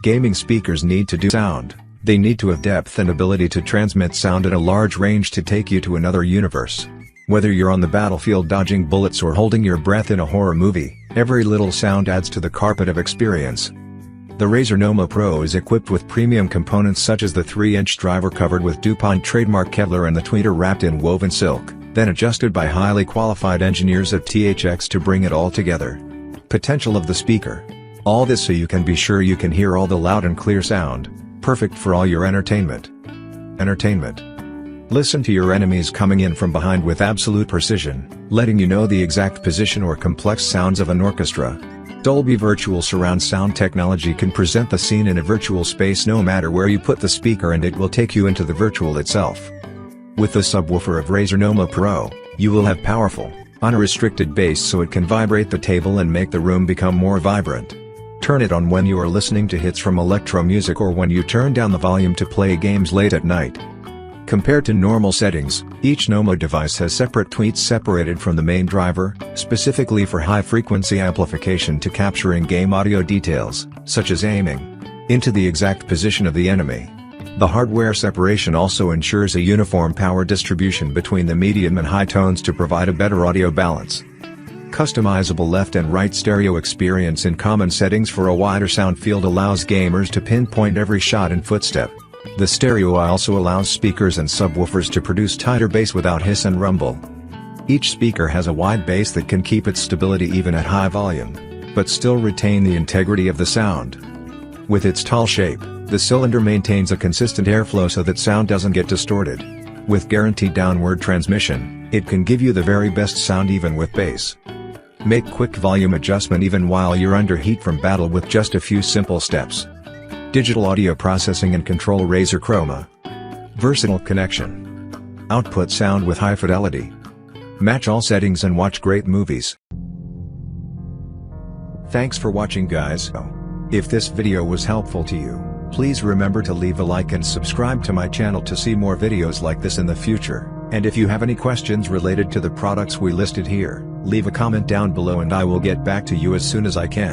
Gaming speakers need to do sound. They need to have depth and ability to transmit sound at a large range to take you to another universe. Whether you're on the battlefield dodging bullets or holding your breath in a horror movie, every little sound adds to the carpet of experience. The Razer Nommo Pro is equipped with premium components such as the 3-inch driver covered with DuPont trademark Kevlar and the tweeter wrapped in woven silk, then adjusted by highly qualified engineers at THX to bring it all together. Potential of the speaker. All this so you can be sure you can hear all the loud and clear sound, perfect for all your entertainment. Listen to your enemies coming in from behind with absolute precision, letting you know the exact position or complex sounds of an orchestra. Dolby Virtual Surround Sound technology can present the scene in a virtual space no matter where you put the speaker, and it will take you into the virtual itself. With the subwoofer of Razer Nommo Pro, you will have powerful, unrestricted bass so it can vibrate the table and make the room become more vibrant. Turn it on when you are listening to hits from electro music or when you turn down the volume to play games late at night. Compared to normal settings, each Nommo device has separate tweets separated from the main driver, specifically for high-frequency amplification to capture in-game audio details, such as aiming into the exact position of the enemy. The hardware separation also ensures a uniform power distribution between the medium and high tones to provide a better audio balance. Customizable left and right stereo experience in common settings for a wider sound field allows gamers to pinpoint every shot and footstep. The stereo also allows speakers and subwoofers to produce tighter bass without hiss and rumble. Each speaker has a wide bass that can keep its stability even at high volume, but still retain the integrity of the sound. With its tall shape, the cylinder maintains a consistent airflow so that sound doesn't get distorted. With guaranteed downward transmission, it can give you the very best sound even with bass. Make quick volume adjustment even while you're under heat from battle with just a few simple steps. Digital audio processing and control Razer Chroma. Versatile connection. Output sound with high fidelity. Match all settings and watch great movies. Thanks for watching, guys. If this video was helpful to you, please remember to leave a like and subscribe to my channel to see more videos like this in the future. And if you have any questions related to the products we listed here, leave a comment down below and I will get back to you as soon as I can.